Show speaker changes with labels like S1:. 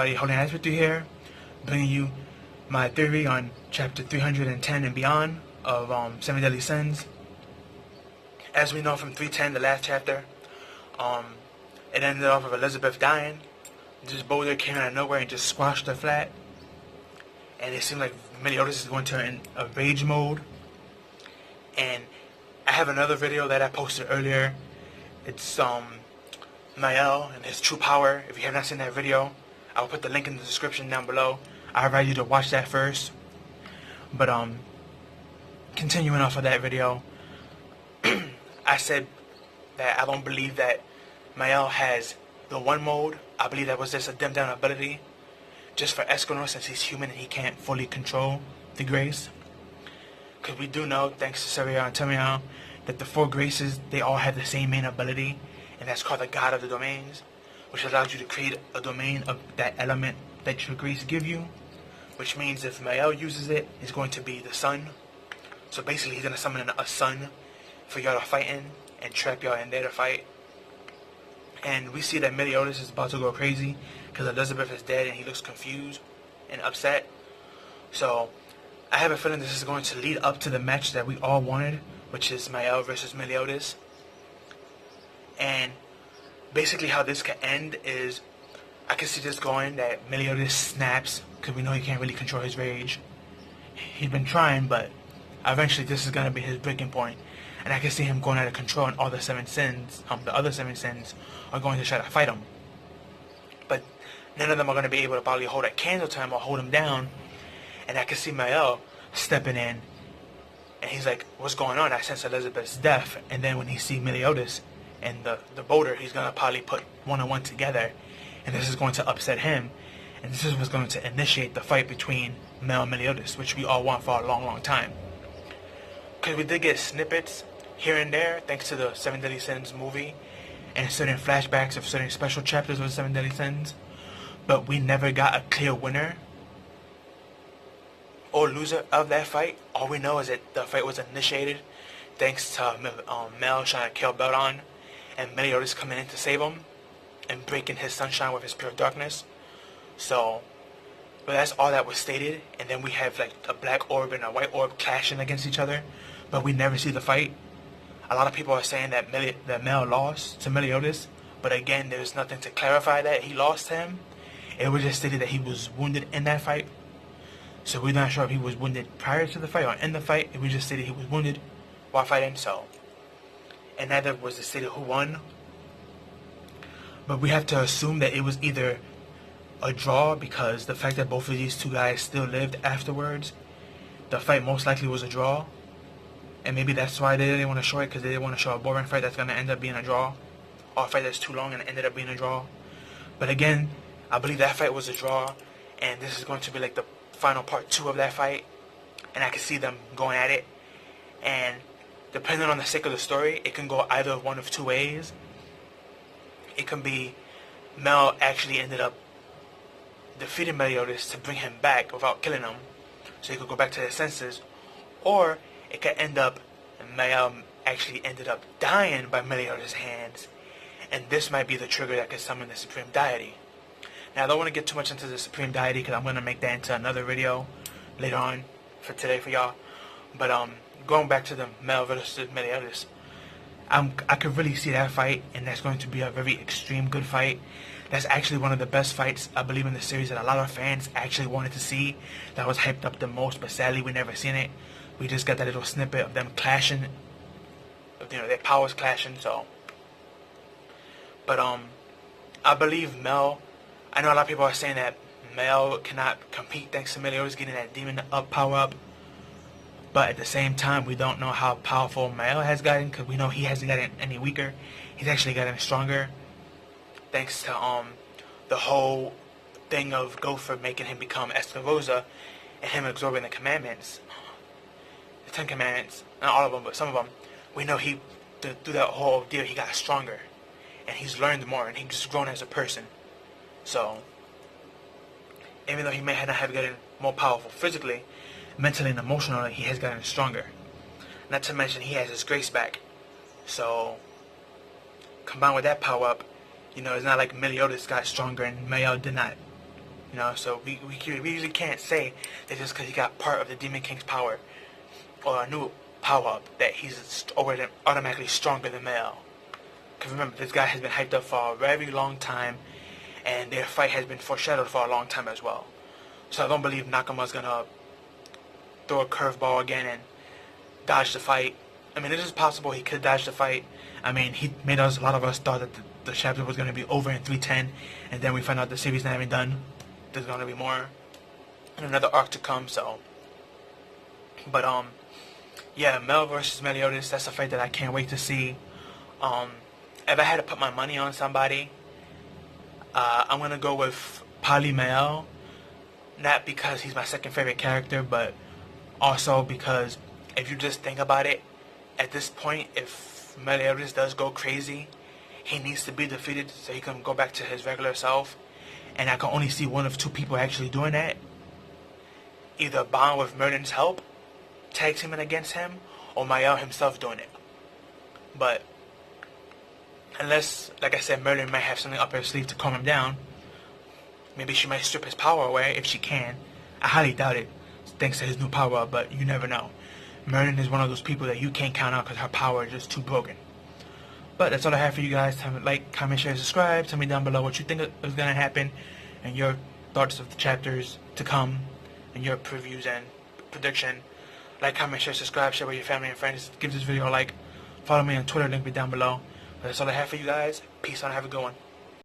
S1: everybody, Holding Hands with you here, bringing you my theory on chapter 310 and beyond of Seven Deadly Sins. As we know from 310, the last chapter, it ended off with Elizabeth dying. This boulder came out of nowhere and just squashed her flat. And it seemed like Meliodas is going to a rage mode. And I have another video that I posted earlier. It's Mael and his true power. If you have not seen that video, I'll put the link in the description down below. I advise you to watch that first. But continuing off of that video, I said that I don't believe that Mael has the one mode. I believe that was just a dimmed down ability just for Escanor, since he's human and he can't fully control the grace. Because we do know, thanks to Seria and Tamiel, that the four graces, they all have the same main ability, and that's called the God of the Domains, which allows you to create a domain of that element that your grace give you, which means if Mael uses it, it's going to be the sun. So basically he's going to summon a sun for y'all to fight in and trap y'all in there to fight. And we see that Meliodas is about to go crazy because Elizabeth is dead and he looks confused and upset. So I have a feeling this is going to lead up to the match that we all wanted, which is Mael versus Meliodas. And basically how this could end is, I can see this going, that Meliodas snaps, because we know he can't really control his rage. He's been trying, but eventually this is going to be his breaking point. And I can see him going out of control, and all the seven sins, the other seven sins, are going to try to fight him. But none of them are going to be able to probably hold a candle to him or hold him down. And I can see Mael stepping in, and he's like, what's going on? I sense Elizabeth's death. And then when he sees Meliodas and the boulder, he's going to probably put one on one together, and this is going to upset him, and this is what's going to initiate the fight between Mael and Meliodas, which we all want for a long time. Because we did get snippets here and there thanks to the Seven Deadly Sins movie and certain flashbacks of certain special chapters of the Seven Deadly Sins, but we never got a clear winner or loser of that fight. All we know is that the fight was initiated thanks to Mael trying to kill Beldon and Meliodas coming in to save him and breaking his sunshine with his pure darkness. So, but that's all that was stated. And then we have like a black orb and a white orb clashing against each other, but we never see the fight. A lot of people are saying that Mael lost to Meliodas, but again, there's nothing to clarify that he lost to him. It was just stated that he was wounded in that fight. So we're not sure if he was wounded prior to the fight or in the fight. It was just stated he was wounded while fighting. So, and neither was it stated who won. But we have to assume that it was either a draw, because the fact that both of these two guys still lived afterwards, the fight most likely was a draw. And maybe that's why they didn't want to show it, because they didn't want to show a boring fight that's going to end up being a draw, or a fight that's too long and ended up being a draw. But again, I believe that fight was a draw, and this is going to be like the final part 2 of that fight, and I can see them going at it. And depending on the sake of the story, it can go either one of two ways. It can be Mael actually ended up defeating Meliodas to bring him back without killing him, so he could go back to his senses, or it could end up Mael actually ended up dying by Meliodas' hands, and this might be the trigger that could summon the Supreme Deity. Now, I don't want to get too much into the Supreme Deity, because I'm going to make that into another video later on for today for y'all. But going back to the Mael versus Meliodas, I could really see that fight, and that's going to be a very extreme good fight. That's actually one of the best fights, I believe, in the series that a lot of fans actually wanted to see. That was hyped up the most, but sadly we never seen it. We just got that little snippet of them clashing, their powers clashing. So, but I believe Mael. I know a lot of people are saying that Mael cannot compete thanks to Meliodas getting that demon up power up. But at the same time, we don't know how powerful Mael has gotten, because we know he hasn't gotten any weaker. He's actually gotten stronger, thanks to the whole thing of Gopher making him become Escavosa and him absorbing the commandments, the 10 commandments. Not all of them, but some of them. We know through that whole deal, he got stronger, and he's learned more, and he's just grown as a person. So, even though he may not have gotten more powerful physically, mentally and emotionally, he has gotten stronger. Not to mention, he has his grace back. So, combined with that power up, it's not like Meliodas got stronger and Mael did not You know, so we usually can't say that just because he got part of the Demon King's power or a new power up that he's already automatically stronger than Mael. Because remember, this guy has been hyped up for a very long time, and their fight has been foreshadowed for a long time as well. So I don't believe Nakamura's gonna throw a curveball again and dodge the fight. I mean, it is possible he could dodge the fight. I mean, he made a lot of us thought that the chapter was gonna be over in 310, and then we found out the series not even done. There's gonna be more, and another arc to come. So, but yeah, Mael versus Meliodas. That's a fight that I can't wait to see. If I had to put my money on somebody, I'm gonna go with probably Mael. Not because he's my second favorite character, but also because if you just think about it, at this point, if Meliodas does go crazy, he needs to be defeated so he can go back to his regular self. And I can only see one of two people actually doing that. Either Bond with Merlin's help, tag teaming against him, or Mael himself doing it. But unless, like I said, Merlin might have something up her sleeve to calm him down. Maybe she might strip his power away if she can. I highly doubt it, thanks to his new power up, but you never know. Merlin is one of those people that you can't count out because her power is just too broken. But that's all I have for you guys. Like, comment, share, subscribe. Tell me down below what you think is going to happen and your thoughts of the chapters to come and your previews and prediction. Like, comment, share, subscribe, share with your family and friends. Give this video a like. Follow me on Twitter, link me down below. But that's all I have for you guys. Peace out and have a good one.